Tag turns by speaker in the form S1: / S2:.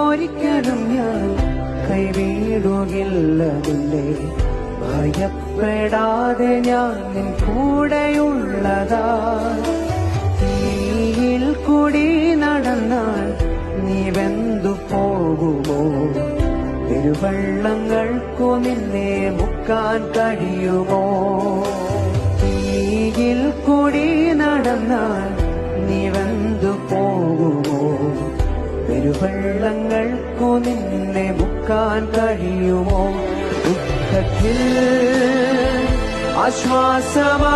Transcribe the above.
S1: ഒരിക്കലും ഞാൻ കൈവിടുകില്ല നിന്നെ. ഭയപ്പെടാതെ ഞാൻ നിൻ കൂടെയുള്ളതാ. തീയിൽ കൂടി നടന്നാൽ നീ വെന്തു പോകുമോ? പെരുവെള്ളങ്ങൾക്കു നിന്നെ മുക്കാൻ കഴിയുമോ? തീയിൽ കൂടി നടന്നാൽ നീ വെന്തു പോകുമോ? പെരുവെള്ളങ്ങൾക്കു നിന്നെ മുക്കാൻ കഴിയുമോ? ദുഃഖത്തിൽ ആശ്വാസമാ